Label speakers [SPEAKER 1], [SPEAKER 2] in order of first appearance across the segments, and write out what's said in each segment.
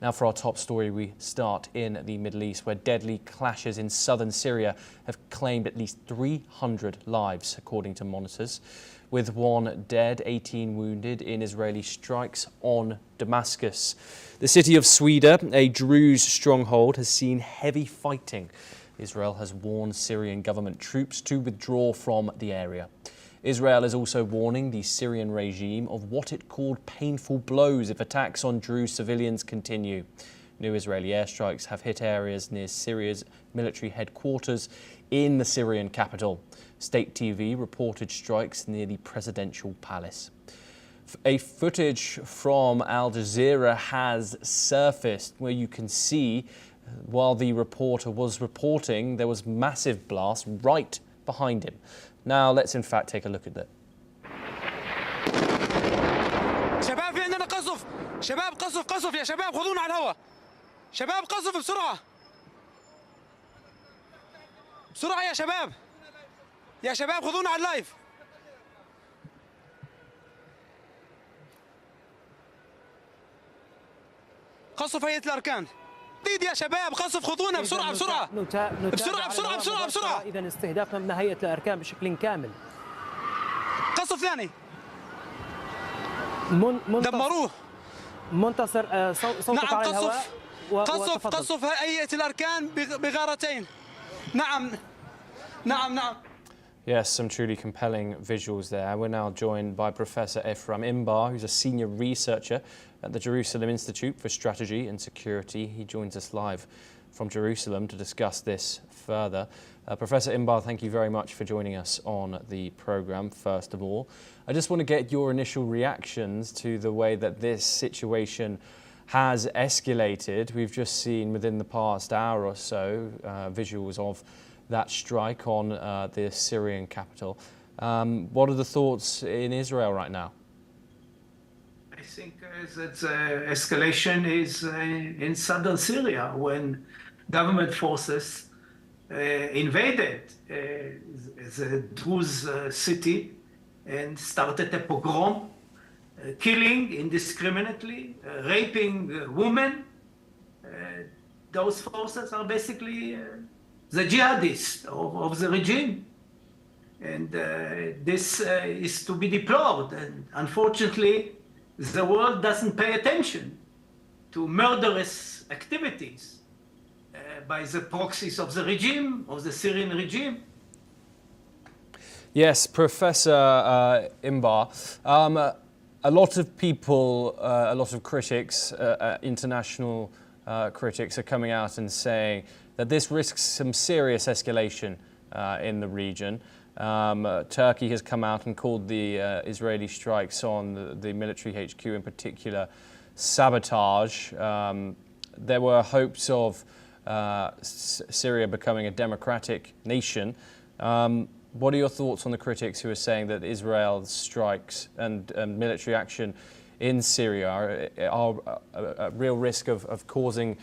[SPEAKER 1] Now for our top story, we start in the Middle East, where deadly clashes in southern Syria have claimed at least 300 lives, according to monitors, with 1 dead, 18 wounded in Israeli strikes on Damascus. The city of Sweida, a Druze stronghold, has seen heavy fighting. Israel has warned Syrian government troops to withdraw from the area. Israel is also warning the Syrian regime of what it called painful blows if attacks on Druze civilians continue. New Israeli airstrikes have hit areas near Syria's military headquarters in the Syrian capital. State TV reported strikes near the presidential palace. A footage from Al Jazeera has surfaced where you can see, while the reporter was reporting, there was massive blast right behind him. Now let's in fact take a look at that.
[SPEAKER 2] شباب في عندنا قصف، شباب قصف يا شباب خذونا على الهواء، شباب قصف بسرعة، بسرعة يا شباب خذونا على اللايف. قصف هيئة الأركان. يا شباب قصف خذونا بسرعة بسرعة.
[SPEAKER 3] إذا استهدافنا من هيئة الأركان بشكل كامل.
[SPEAKER 2] قصف ثاني. دمروه.
[SPEAKER 3] منتصر صوتك على الهواء.
[SPEAKER 2] قصف هيئة الأركان بغارتين. نعم.
[SPEAKER 1] Yes, some truly compelling visuals there. We're now joined by Professor Ephraim Imbar, who's a senior researcher at the Jerusalem Institute for Strategy and Security. He joins us live from Jerusalem to discuss this further. Professor Imbar, thank you very much for joining us on the programme, first of all. I just want to get your initial reactions to the way that this situation has escalated. We've just seen within the past hour or so visuals of that strike on the Syrian capital. What are the thoughts in Israel right now?
[SPEAKER 4] I think that escalation is in southern Syria when government forces invaded the Druze city and started a pogrom, killing indiscriminately, raping women. Those forces are basically the jihadists of the regime. And this is to be deplored. And unfortunately, the world doesn't pay attention to murderous activities by the proxies of the regime, of the Syrian regime.
[SPEAKER 1] Yes, Professor Imbar. A lot of people, a lot of critics, international critics are coming out and saying that this risks some serious escalation in the region. Turkey has come out and called the Israeli strikes on the military HQ in particular sabotage. There were hopes of Syria becoming a democratic nation. What are your thoughts on the critics who are saying that Israel's strikes and military action in Syria are a real risk of causing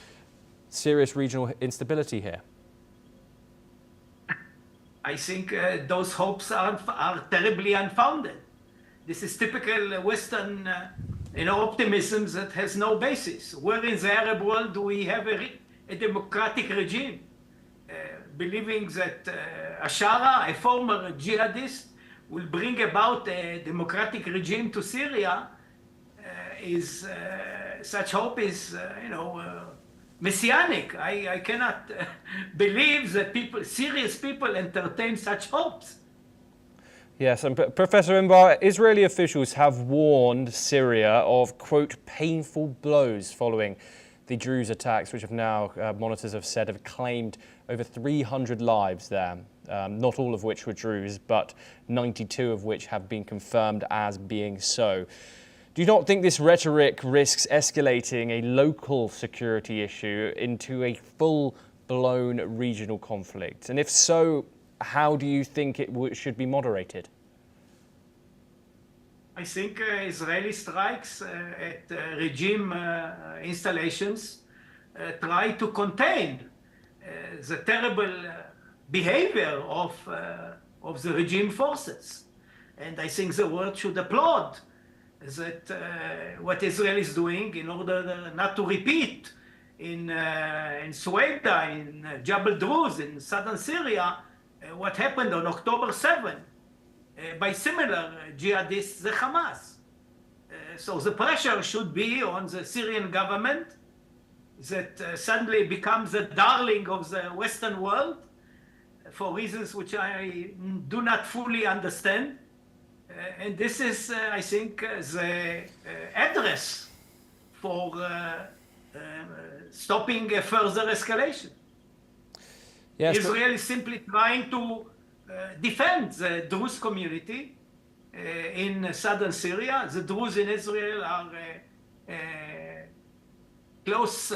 [SPEAKER 1] serious regional instability here?
[SPEAKER 4] I think those hopes are terribly unfounded. This is typical Western optimism that has no basis. Where in the Arab world do we have a democratic regime? Believing that Ashara, a former jihadist, will bring about a democratic regime to Syria is such hope is, messianic. I cannot believe that serious people entertain such hopes.
[SPEAKER 1] Yes, and Professor Imbar, Israeli officials have warned Syria of, quote, painful blows following the Druze attacks, which have now, monitors have said, have claimed over 300 lives there, not all of which were Druze, but 92 of which have been confirmed as being so. Do you not think this rhetoric risks escalating a local security issue into a full-blown regional conflict? And if so, how do you think it should be moderated?
[SPEAKER 4] I think Israeli strikes at regime installations try to contain the terrible behavior of the regime forces. And I think the world should applaud that what Israel is doing in order not to repeat in Sweida, in Jabal Druze, in southern Syria, what happened on October 7 by similar jihadists, the Hamas. So the pressure should be on the Syrian government that suddenly becomes the darling of the Western world for reasons which I do not fully understand. And this is, I think, the address for stopping further escalation.
[SPEAKER 1] Yes,
[SPEAKER 4] Israel is simply trying to defend the Druze community in southern Syria. The Druze in Israel are close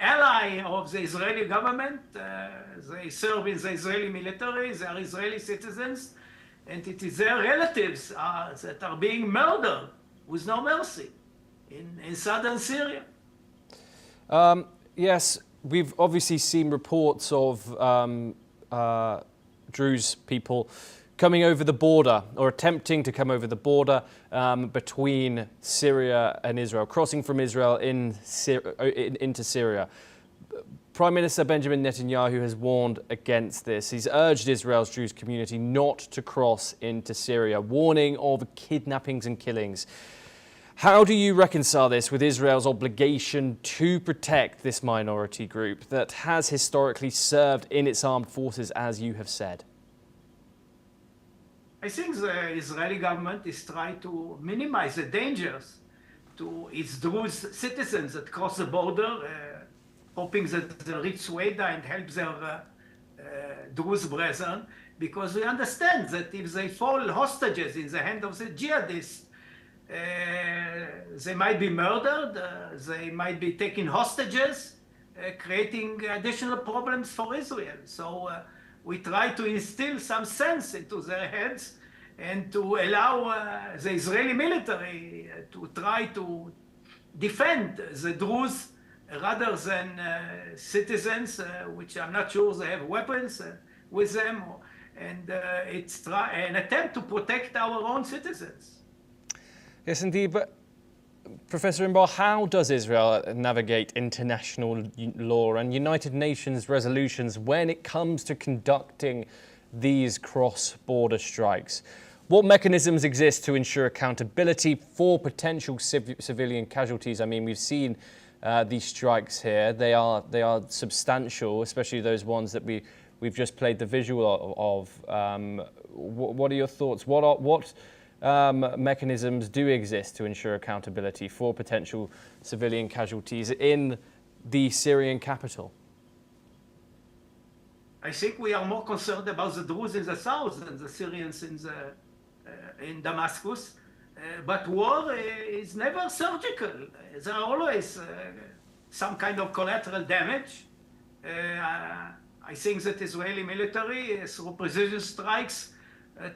[SPEAKER 4] ally of the Israeli government. They serve in the Israeli military, they are Israeli citizens, and it is their relatives that are being murdered with no mercy in southern Syria.
[SPEAKER 1] Yes, we've obviously seen reports of Druze people coming over the border or attempting to come over the border between Syria and Israel, crossing from Israel into Syria. Prime Minister Benjamin Netanyahu has warned against this. He's urged Israel's Druze community not to cross into Syria, warning of kidnappings and killings. How do you reconcile this with Israel's obligation to protect this minority group that has historically served in its armed forces, as you have said?
[SPEAKER 4] I think the Israeli government is trying to minimize the dangers to its Druze citizens that cross the border, hoping that they'll reach Sweida and help their Druze brethren, because we understand that if they fall hostages in the hand of the jihadists, they might be murdered, they might be taken hostages, creating additional problems for Israel. So we try to instill some sense into their heads and to allow the Israeli military to try to defend the Druze rather than citizens, which I'm not sure they have weapons with them. And it's an attempt to protect our own citizens.
[SPEAKER 1] Yes, indeed. But Professor Imbar, how does Israel navigate international law and United Nations resolutions when it comes to conducting these cross-border strikes? What mechanisms exist to ensure accountability for potential civilian casualties? I mean, we've seen these strikes here. They are substantial, especially those ones that we've just played the visual of. What are your thoughts? What mechanisms do exist to ensure accountability for potential civilian casualties in the Syrian capital?
[SPEAKER 4] I think we are more concerned about the Druze in the south than the Syrians in Damascus. But war is never surgical. There are always some kind of collateral damage. I think that Israeli military, through precision strikes,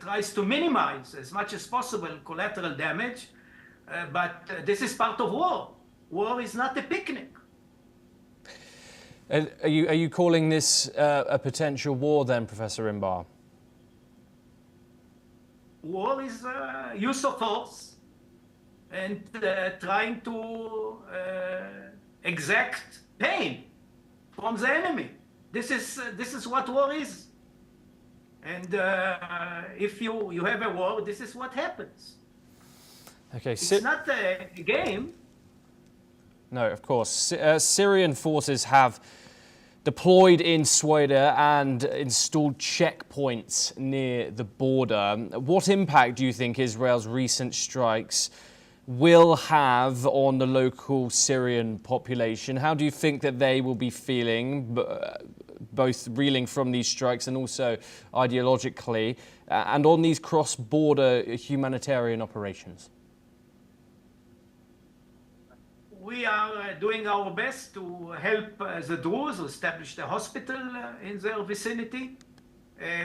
[SPEAKER 4] tries to minimize as much as possible collateral damage, but this is part of war. War is not a picnic.
[SPEAKER 1] Are you calling this a potential war then, Professor Imbar?
[SPEAKER 4] War is use of force and trying to exact pain from the enemy. This is what war is. And if you have a war, this is what happens.
[SPEAKER 1] Okay,
[SPEAKER 4] it's not a game.
[SPEAKER 1] No, of course. Syrian forces have deployed in Sweida and installed checkpoints near the border. What impact do you think Israel's recent strikes will have on the local Syrian population? How do you think that they will be feeling, both reeling from these strikes and also ideologically, and on these cross-border humanitarian operations?
[SPEAKER 4] We are doing our best to help the Druze establish the hospital in their vicinity.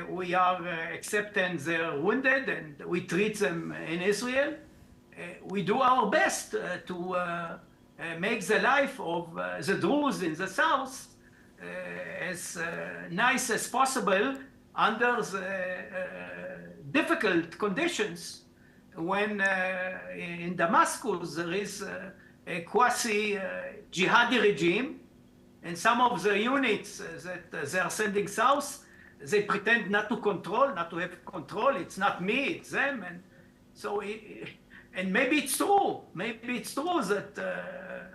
[SPEAKER 4] We are accepting their wounded and we treat them in Israel. We do our best to make the life of the Druze in the south as nice as possible under the difficult conditions when in Damascus there is a quasi-jihadi regime, and some of the units that they are sending south, they pretend not to have control. It's not me, it's them. And so, and maybe it's true. Maybe it's true that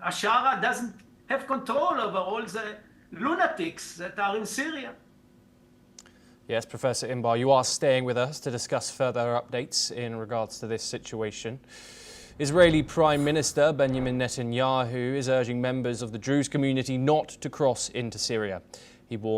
[SPEAKER 4] Ashara doesn't have control over all the lunatics that are in Syria.
[SPEAKER 1] Yes, Professor Imbar, you are staying with us to discuss further updates in regards to this situation. Israeli Prime Minister Benjamin Netanyahu is urging members of the Druze community not to cross into Syria. He warned